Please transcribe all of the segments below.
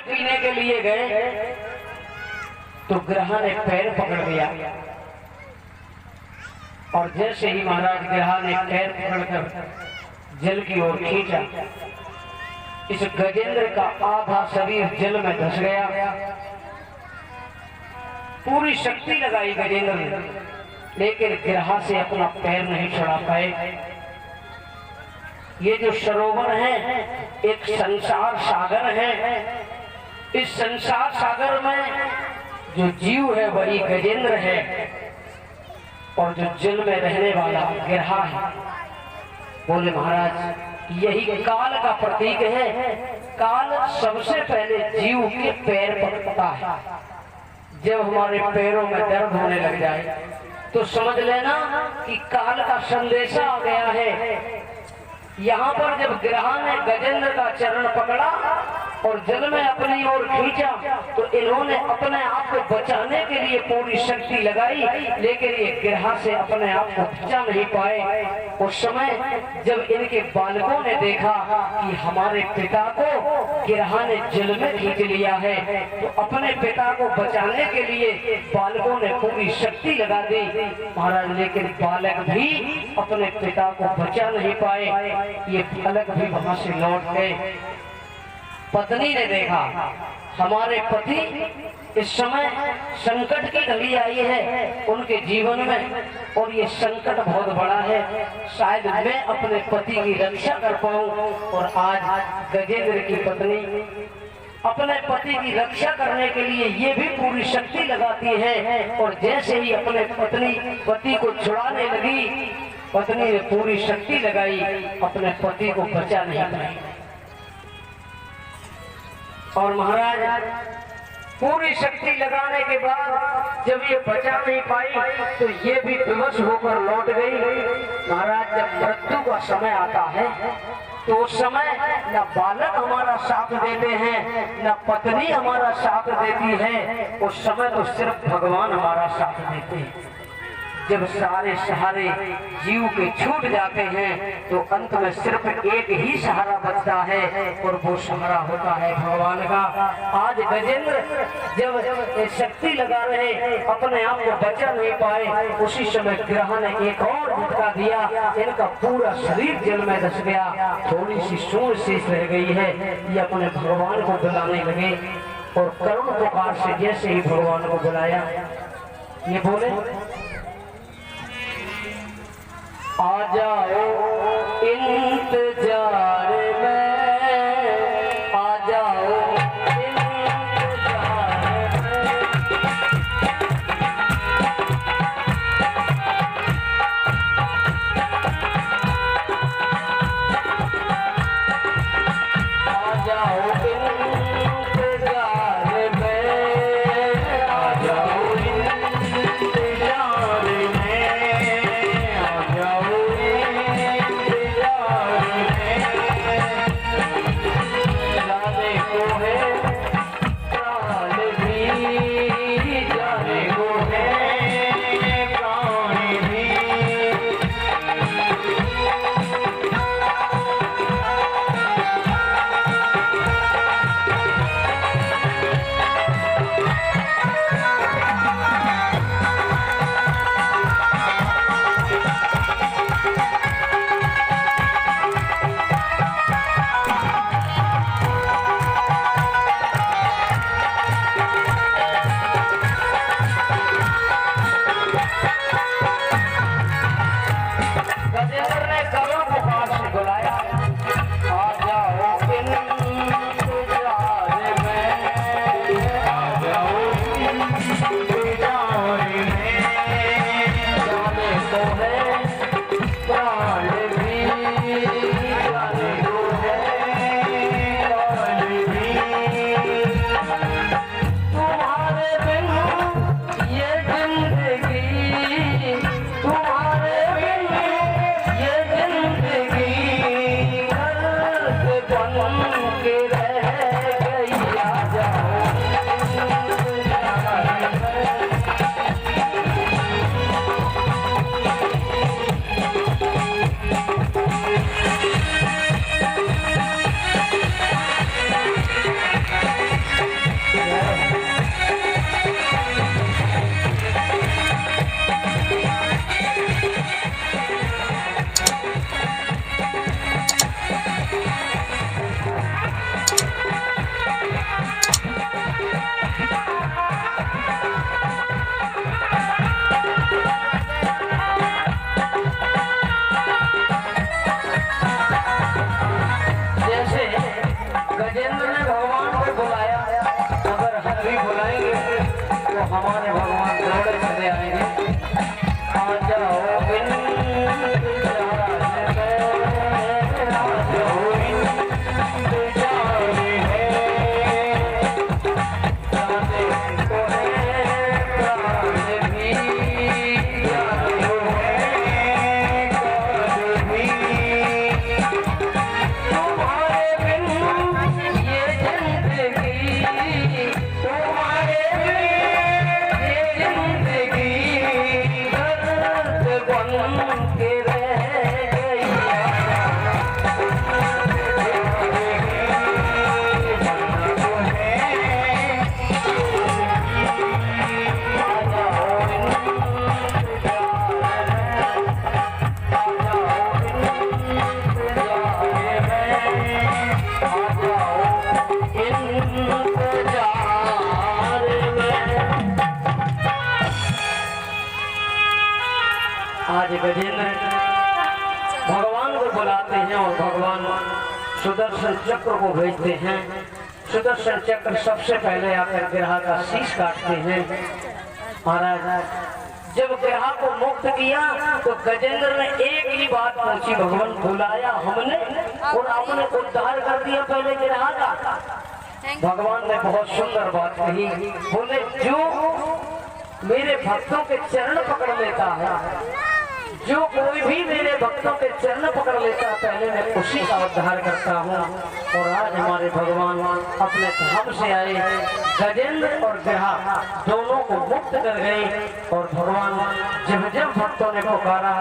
पीने के लिए गए तो ग्रह ने पैर पकड़ लिया और जैसे ही महाराज ग्रह ने पैर पकड़कर जल की ओर खींचा, इस गजेंद्र का आधा शरीर जल में धंस गया। पूरी शक्ति लगाई गजेंद्र ने, लेकिन ग्रह से अपना पैर नहीं छुड़ा पाए। ये जो सरोवर है एक संसार सागर है। इस संसार सागर में जो जीव है वही गजेंद्र है और जो जल में रहने वाला ग्रह है। बोले महाराज यही काल का प्रतीक है। काल सबसे पहले जीव के पैर पकड़ता है। जब हमारे पैरों में दर्द होने लग जाए तो समझ लेना कि काल का संदेशा आ गया है। यहाँ पर जब ग्रह ने गजेंद्र का चरण पकड़ा और जल में अपनी ओर खींचा तो इन्होंने अपने आप को बचाने के लिए पूरी शक्ति लगाई, लेकिन ये ग्रह से अपने आप को बचा नहीं पाए। उस समय जब इनके बालकों ने देखा कि हमारे पिता को ग्रह ने जल में खींच लिया है, तो अपने पिता को बचाने के लिए बालकों ने पूरी शक्ति लगा दी महाराज। लेकिन बालक भी अपने पिता को बचा नहीं पाए। ये बालक भी वहां से लौट गए। पत्नी ने देखा हमारे पति इस समय संकट की घड़ी आई है उनके जीवन में, और ये संकट बहुत बड़ा है। शायद मैं अपने पति की रक्षा कर पाऊं। और आज गजेंद्र की पत्नी अपने पति की रक्षा करने के लिए ये भी पूरी शक्ति लगाती है, और जैसे ही अपने पति को छुड़ाने लगी, पत्नी ने पूरी शक्ति लगाई, अपने पति को बचा नहीं पाई। और महाराज पूरी शक्ति लगाने के बाद जब ये बचा नहीं पाई तो ये भी विवश होकर लौट गई। महाराज जब मृत्यु का समय आता है तो उस समय न बालक हमारा साथ देते हैं, न पत्नी हमारा साथ देती है। उस समय तो सिर्फ भगवान हमारा साथ देते हैं। जब सारे सहारे जीव के छूट जाते हैं तो अंत में सिर्फ एक ही सहारा बचता है, और वो सहारा होता है भगवान का। आज गजेंद्र जब शक्ति लगा रहे अपने आप को बचा नहीं पाए, उसी समय ग्रह ने एक और झटका दिया, इनका पूरा शरीर जल में धंस गया। थोड़ी सी सूंड शेष रह गई है। ये अपने भगवान को बुलाने लगे और करुण पुकार से जैसे ही भगवान को बुलाया, ये बोले आ जाओ इंतजार में, आ जाओ इंतजार में। आ जाओ इंतजार में, आ जाओ इंतजार में, आ जाओ इंतजार हमारे भगवान दौड़े चले आएंगे। आ जाओ आज गजेंद्र भगवान को बुलाते हैं और भगवान सुदर्शन चक्र को भेजते हैं। सुदर्शन चक्र सबसे पहले आकर ग्रह का शीश काटते हैं। महाराज जब ग्रह को मुक्त किया तो गजेंद्र ने एक ही बात पूछी, भगवान बुलाया हमने और आपने उद्धार कर दिया पहले ग्रह का। भगवान ने बहुत सुंदर बात कही, बोले जो मेरे भक्तों के चरण पकड़ लेता है, जो कोई भी मेरे भक्तों के चरण पकड़ लेता है पहले मैं उसी का उद्धार करता हूँ। और आज हमारे भगवान अपने धाम से आए, गजेंद्र और ग्रह दोनों को मुक्त कर गए। और भगवान जब जब भक्तों ने पुकारा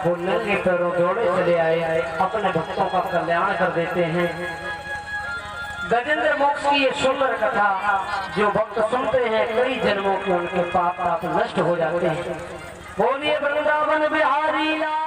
वो नंगे पैरों दौड़े चले आए, अपने भक्तों का कल्याण कर देते हैं। गजेंद्र मोक्ष की ये सुंदर कथा जो भक्त सुनते हैं कई जन्मों के उनके पाप नष्ट हो जाते हैं। बोलिए वृंदावन बिहारी लाल।